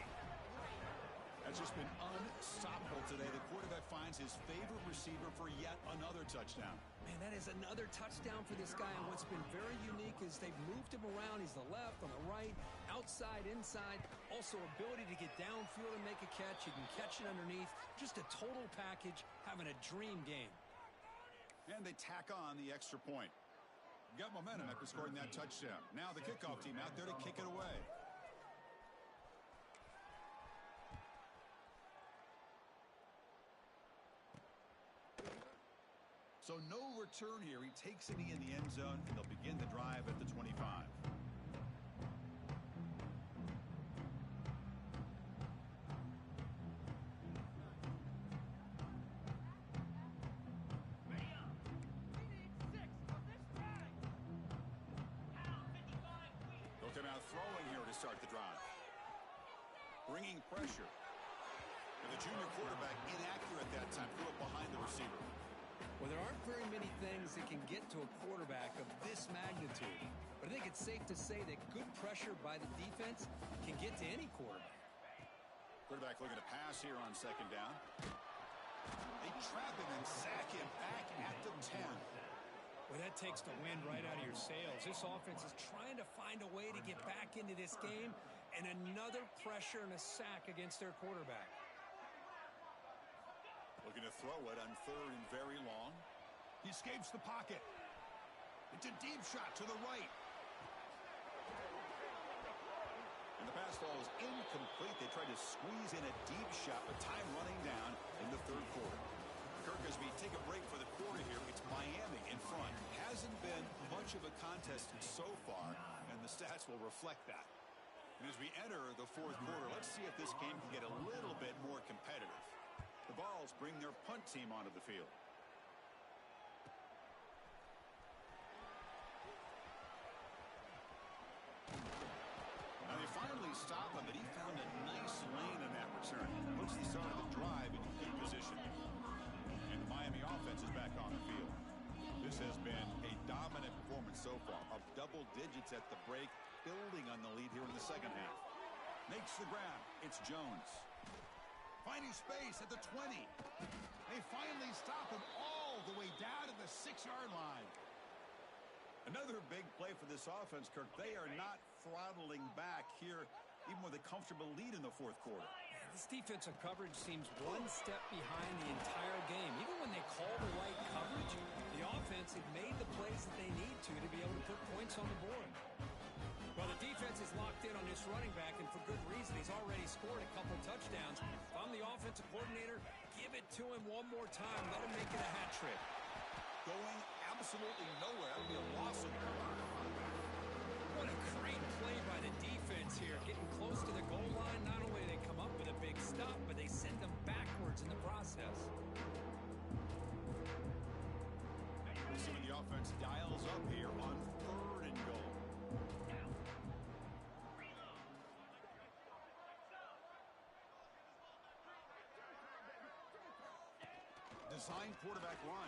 That's just been unstoppable today. The quarterback finds his favorite receiver for yet another touchdown. Man, that is another touchdown for this guy. And what's been very unique is they've moved him around. He's the left, on the right, outside, inside. Also ability to get downfield and make a catch. He can catch it underneath. Just a total package, having a dream game. And they tack on the extra point. Got momentum after scoring that touchdown. Now the kickoff team out there to kick it away. So no return here. He takes it in the end zone, and they'll begin the drive at the 25. They'll come out throwing here to start the drive. Bringing pressure. And the junior quarterback inaccurate that time. Threw it behind the receiver. Well, there aren't very many things that can get to a quarterback of this magnitude. But I think it's safe to say that good pressure by the defense can get to any quarterback. Quarterback looking to pass here on 2nd down. They trap him and sack him back at the 10. Well, that takes the wind right out of your sails. This offense is trying to find a way to get back into this game, and another pressure and a sack against their quarterback. Looking to throw it on 3rd and very long. He escapes the pocket. It's a deep shot to the right. And the pass ball is incomplete. They tried to squeeze in a deep shot, but time running down in the 3rd quarter. Kirk, as we take a break for the quarter here, it's Miami in front. Hasn't been much of a contest so far, and the stats will reflect that. And as we enter the 4th quarter, let's see if this game can get a little bit more competitive. The Vols bring their punt team onto the field. Now they finally stop him, but he found a nice lane in that return. Puts the start of the drive in good position. And the Miami offense is back on the field. This has been a dominant points at the break, building on the lead here in the second half. Makes the grab. It's Jones. Finding space at the 20. They finally stop him all the way down to the 6-yard line. Another big play for this offense, Kirk. They are not throttling back here, even with a comfortable lead in the fourth quarter. This defensive coverage seems one step behind the entire game. Even when they call the right coverage, the offense has made the plays that they need to be able to put points on the board. Well, the defense is locked in on this running back, and for good reason. He's already scored a couple touchdowns. If I'm the offensive coordinator, give it to him one more time. Let him make it a hat trick. Going absolutely nowhere. That would be a loss of the line. What a great play by the defense here. Getting close to the goal line. Not only do they come up with a big stop, but they send them backwards in the process. We'll see when the offense dials up here on 3rd and goal. Designed quarterback run.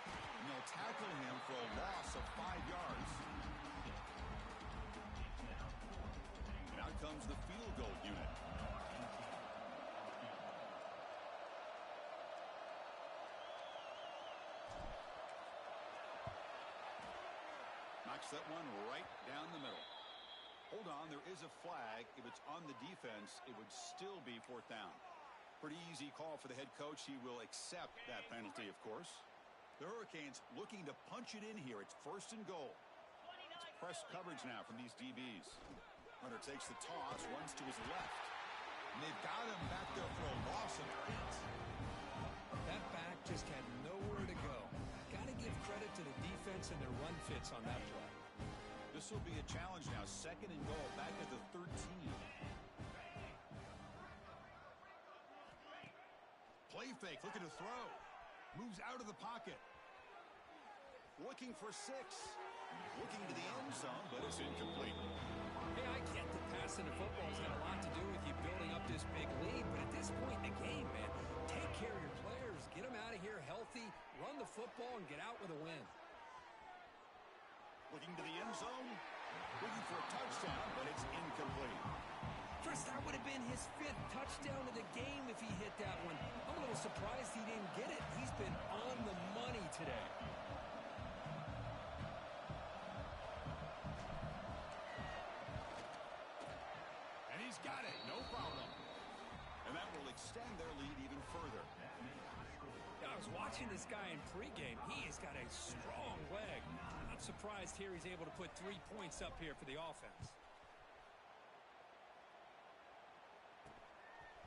And they'll tackle him for a loss of 5 yards. And out comes the field goal unit. Knocks that one right down the middle. Hold on, there is a flag. If it's on the defense, it would still be 4th down. Pretty easy call for the head coach. He will accept that penalty, of course. The Hurricanes looking to punch it in here. It's 1st and goal. It's press coverage now from these DBs. Hunter takes the toss, runs to his left. And they've got him back there for a loss of 8. That back just had nowhere to go. Got to give credit to the defense and their run fits on that play. This will be a challenge now. 2nd and goal, back at the 13. Play fake, looking to throw. Moves out of the pocket. Looking for 6. Looking to the end zone, but it's incomplete. Hey, I get that passing the football has had a lot to do with you building up this big lead, but at this point in the game, man, take care of your players. Get them out of here healthy, run the football, and get out with a win. Looking to the end zone. Looking for a touchdown, but it's incomplete. First, that would have been his 5th touchdown of the game if he hit that one. I'm a little surprised he didn't get it. He's been on the money today. And he's got it. No problem. And that will extend their lead even further. Yeah, I was watching this guy in pregame. He has got a strong leg. Not surprised here he's able to put 3 points up here for the offense.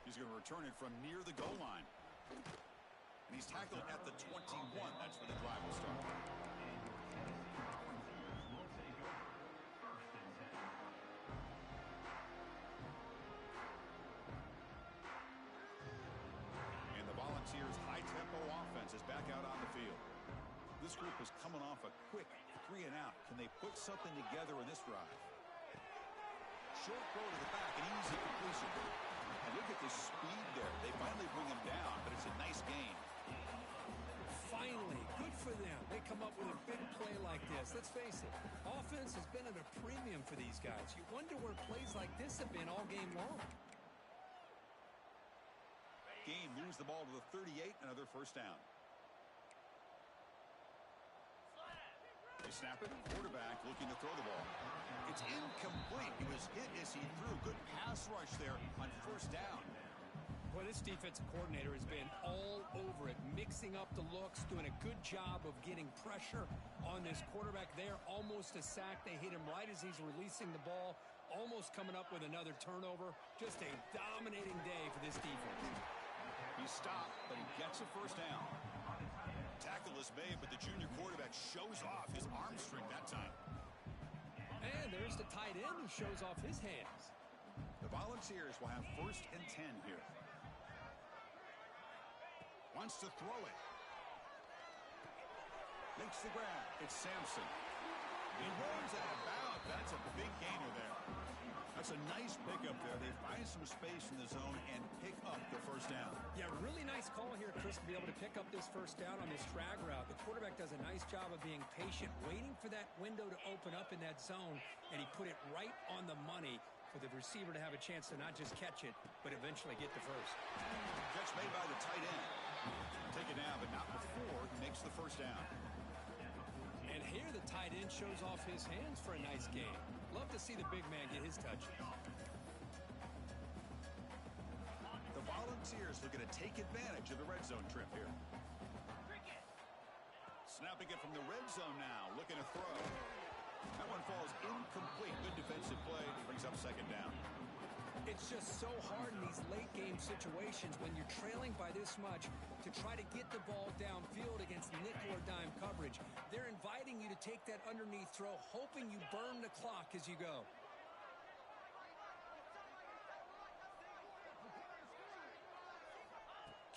He's going to return it from near the goal line. And he's tackled at the 21. That's where the drive will start. And the Volunteers' high-tempo offense is back out on the field. This group is coming off a quick 3 and out. Can they put something together in this drive? Short throw to the back, an easy completion. And look at the speed there. They finally bring him down, but it's a nice gain. Finally, good for them. They come up with a big play like this. Let's face it, offense has been at a premium for these guys. You wonder where plays like this have been all game long. Game moves the ball to the 38, another 1st down. They snap it, quarterback looking to throw the ball. It's incomplete. He was hit as he threw. Good pass rush there on 1st down. Boy, this defensive coordinator has been all over it, mixing up the looks, doing a good job of getting pressure on this quarterback there. Almost a sack. They hit him right as he's releasing the ball, almost coming up with another turnover. Just a dominating day for this defense. He stopped, but he gets a 1st down. Tackle is made, but the junior quarterback shows off his arm strength that time. And there's the tight end who shows off his hands. The Volunteers will have 1st and 10 here. Wants to throw it. Makes the grab. It's Sampson. He runs out of bounds. That's a big gainer there. That's a nice pickup there. They find some space in the zone and pick up the first down. Yeah, really nice call here, Chris, to be able to pick up this first down on this drag route. The quarterback does a nice job of being patient, waiting for that window to open up in that zone, and he put it right on the money for the receiver to have a chance to not just catch it, but eventually get the first. Catch made by the tight end. Take it down, but not before he makes the first down. And here the tight end shows off his hands for a nice game. Love to see the big man get his touches. The Volunteers looking to take advantage of the red zone trip here. Snapping it from the red zone now, looking to throw. That one falls incomplete. Good defensive play. Brings up second down. It's just so hard in these late game situations when you're trailing by this much to try to get the ball downfield against nickel or dime coverage. They're inviting you to take that underneath throw, hoping you burn the clock as you go.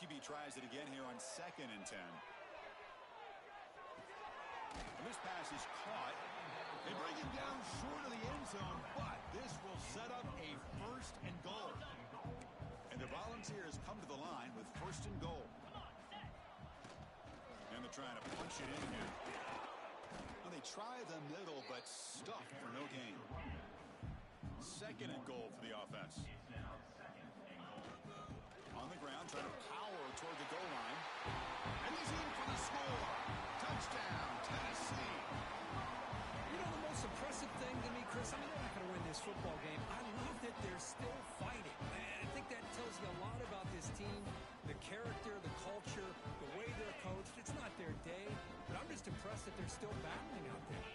QB tries it again here on 2nd and 10. And this pass is caught. They bring him down short of the end zone, but this will set up a 1st and goal. And the Volunteers come to the line with 1st and goal. And they're trying to punch it in here. Well, they try the middle, but stuffed for no gain. 2nd and goal for the offense. On the ground, trying to power toward the goal line. And he's in for the score. Touchdown, Tennessee. You know, the most impressive thing to me, Chris, I mean, they're not going to win this football game. I love that they're still fighting. And I think that tells you a lot about this team, the character, the culture, the way they're coached. It's not their day, but I'm just impressed that they're still battling out there.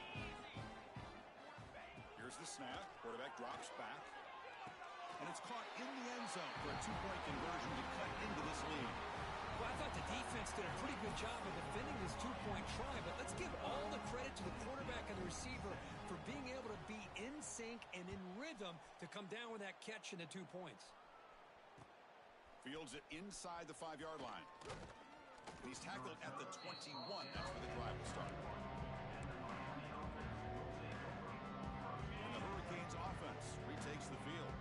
Here's the snap. Quarterback drops back. And it's caught in the end zone for a 2-point conversion to cut into this lead. Well, I thought the defense did a pretty good job of defending this 2-point try, but let's give all the credit to the quarterback and the receiver for being able to be in sync and in rhythm to come down with that catch and the 2 points. Fields it inside the 5-yard line. And he's tackled at the 21. That's where the drive will start. And the Hurricanes offense retakes the field.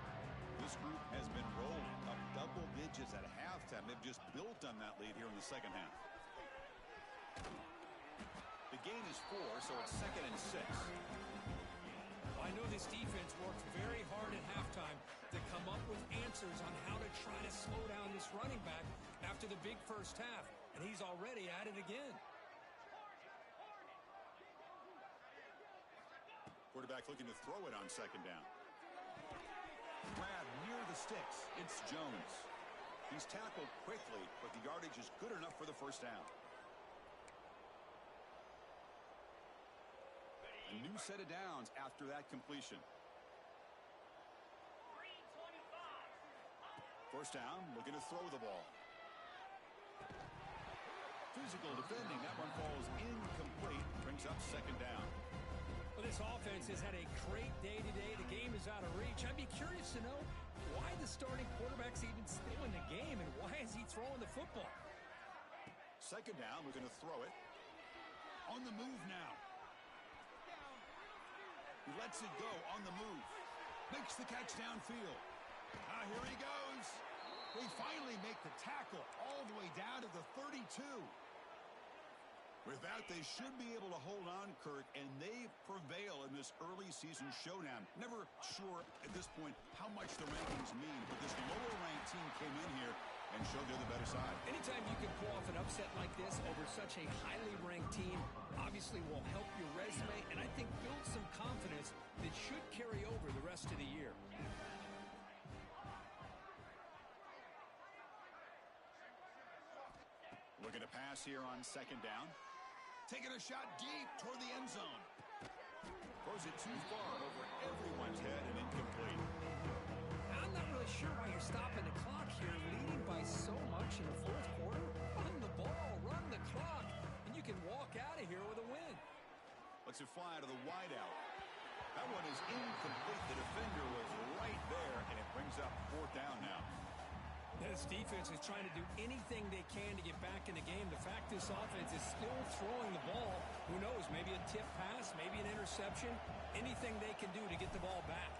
This group has been rolling up double digits at halftime. They've just built on that lead here in the second half. The gain is 4, so it's 2nd and 6. I know this defense worked very hard at halftime to come up with answers on how to try to slow down this running back after the big first half, and he's already at it again. Quarterback looking to throw it on 2nd down. Grab near the sticks. It's Jones. He's tackled quickly, but the yardage is good enough for the first down. A new set of downs after that completion. First down, looking to throw the ball. Physical defending. That one falls incomplete. Brings up 2nd down. Well, this offense has had a great day today. The game is out of reach. I'd be curious to know why the starting quarterback's even still in the game and why is he throwing the football? 2nd down, we're going to throw it. On the move now. He lets it go on the move. Makes the catch downfield. Here he goes. They finally make the tackle all the way down to the 32. With that, they should be able to hold on, Kirk, and they prevail in this early season showdown. Never sure at this point how much the rankings mean, but this lower-ranked team came in here and showed they're the better side. Anytime you can pull off an upset like this over such a highly ranked team, obviously will help your resume, and I think build some confidence that should carry over the rest of the year. Looking to pass here on 2nd down. Taking a shot deep toward the end zone. Throws it too far over everyone's head and incomplete. I'm not really sure why you're stopping the clock here, leading by so much in the 4th quarter. Run the ball, run the clock, and you can walk out of here with a win. Lets it fly to the wideout. That one is incomplete. The defender was right there, and it brings up 4th down now. This defense is trying to do anything they can to get back in the game. The fact this offense is still throwing the ball, who knows, maybe a tip pass, maybe an interception, anything they can do to get the ball back.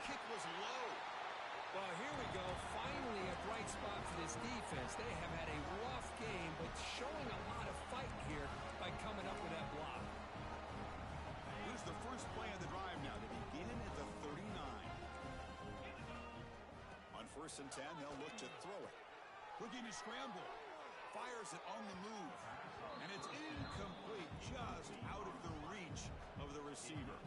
kick was low. Well, here we go. Finally, a bright spot for this defense. They have had a rough game, but showing a lot of fight here by coming up with that block. Here's the first play of the drive now. They begin at the 39. On 1st and 10, they'll look to throw it. Looking to scramble. Fires it on the move. And it's incomplete, just out of the reach of the receiver.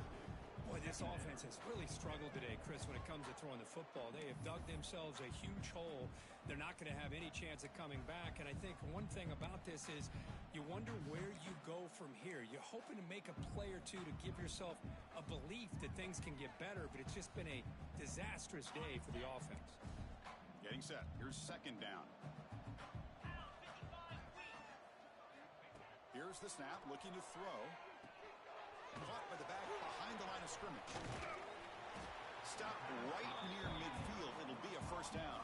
Boy, this offense has really struggled today, Chris, when it comes to throwing the football. They have dug themselves a huge hole. They're not going to have any chance of coming back. And I think one thing about this is you wonder where you go from here. You're hoping to make a play or two to give yourself a belief that things can get better, but it's just been a disastrous day for the offense. Getting set. Here's 2nd down. Here's the snap, looking to throw. Caught by the back behind the line of scrimmage. Stopped right near midfield. It'll be a 1st down.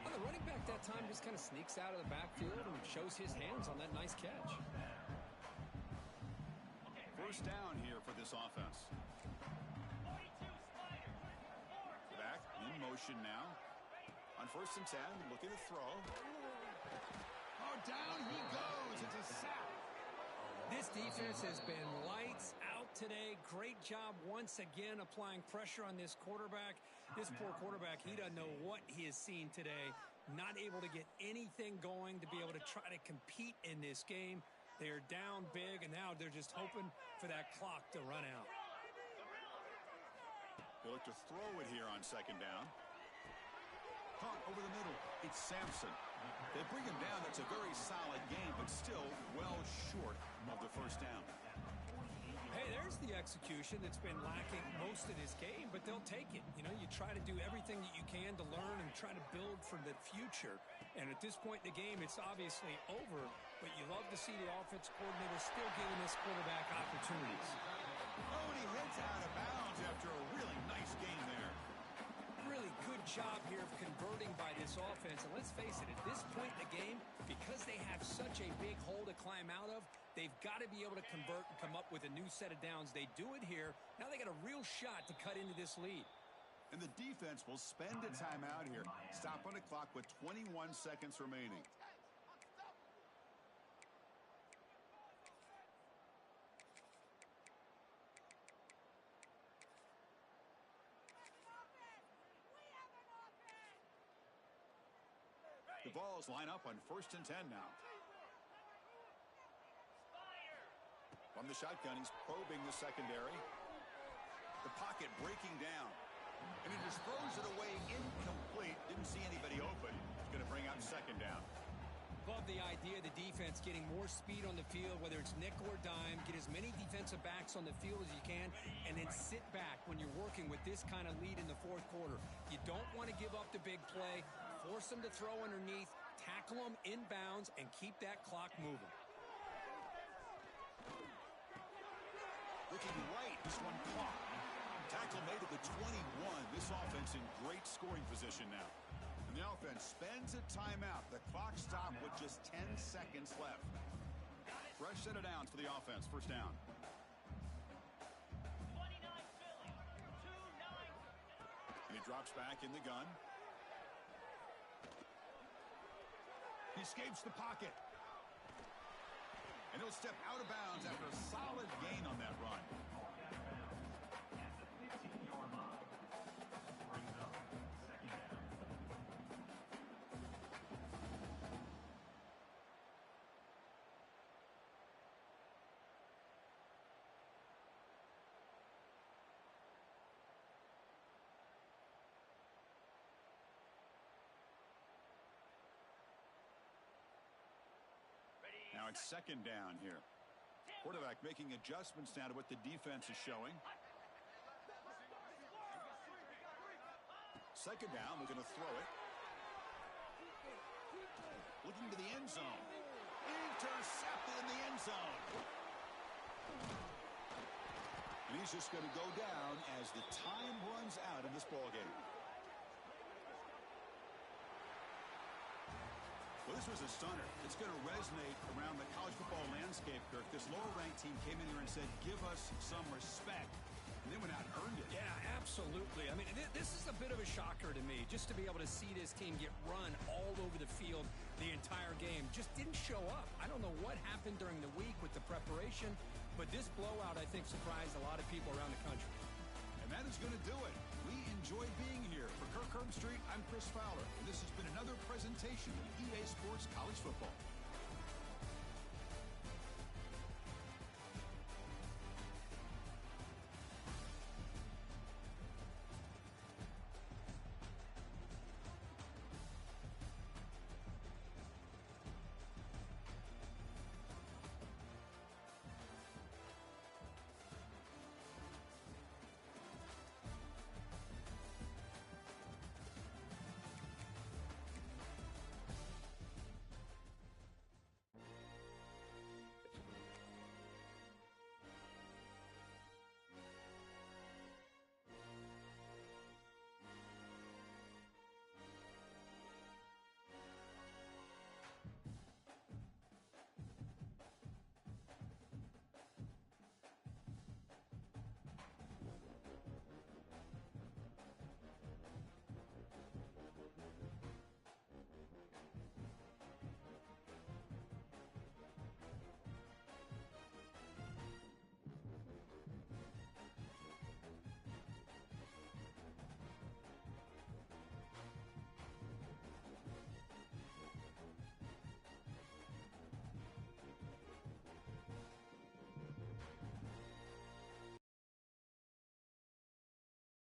Well, the running back that time just kind of sneaks out of the backfield and shows his hands on that nice catch. 1st down here for this offense. Back in motion now. On 1st and 10, looking to throw. Oh, down he goes. It's a sack. This defense has been lights out today. Great job once again applying pressure on this quarterback. This poor quarterback, he doesn't know what he has seen today. Not able to get anything going to be able to try to compete in this game. They're down big, and now they're just hoping for that clock to run out. They look to throw it here on 2nd down. Caught over the middle. It's Sampson. They bring him down. That's a very solid game, but still well short of the 1st down. Hey, there's the execution that's been lacking most of this game, but they'll take it. You know, you try to do everything that you can to learn and try to build for the future. And at this point in the game, it's obviously over, but you love to see the offense coordinator still giving this quarterback opportunities. Oh, and he heads out of bounds after a really nice game there. Really good job here of converting by this offense. And let's face it, at this point in the game, because they have such a big hole to climb out of, they've got to be able to convert and come up with a new set of downs. They do it here. Now they got a real shot to cut into this lead. And the defense will spend a timeout here. Stop on the clock with 21 seconds remaining. The balls line up on 1st and 10 now. From the shotgun, he's probing the secondary. The pocket breaking down. And he just throws it away incomplete. Didn't see anybody open. He's going to bring up 2nd down. Love the idea of the defense getting more speed on the field, whether it's nickel or dime. Get as many defensive backs on the field as you can, and then sit back when you're working with this kind of lead in the 4th quarter. You don't want to give up the big play. Force them to throw underneath, tackle them inbounds, and keep that clock moving. Looking right, this one caught. Tackle made at the 21. This offense in great scoring position now. And the offense spends a timeout. The clock stopped with just 10 seconds left. Fresh set of downs for the offense. 1st down. And he drops back in the gun. He escapes the pocket. And he'll step out of bounds after a solid gain on that run. Now it's 2nd down here. Quarterback making adjustments now to what the defense is showing. 2nd down, looking to throw it. Looking to the end zone. Intercepted in the end zone. And he's just going to go down as the time runs out in this ballgame. Well, this was a stunner. It's going to resonate around the college football landscape, Kirk. This lower-ranked team came in here and said, give us some respect. And they went out and earned it. Yeah, Absolutely. I mean, this is a bit of a shocker to me, just to be able to see this team get run all over the field the entire game. Just didn't show up. I don't know what happened during the week with the preparation, but this blowout, I think, surprised a lot of people around the country. And that is going to do it. We enjoyed being here. For Kirk Herbstreit, I'm Chris Fowler, and this has been another presentation of EA Sports College Football.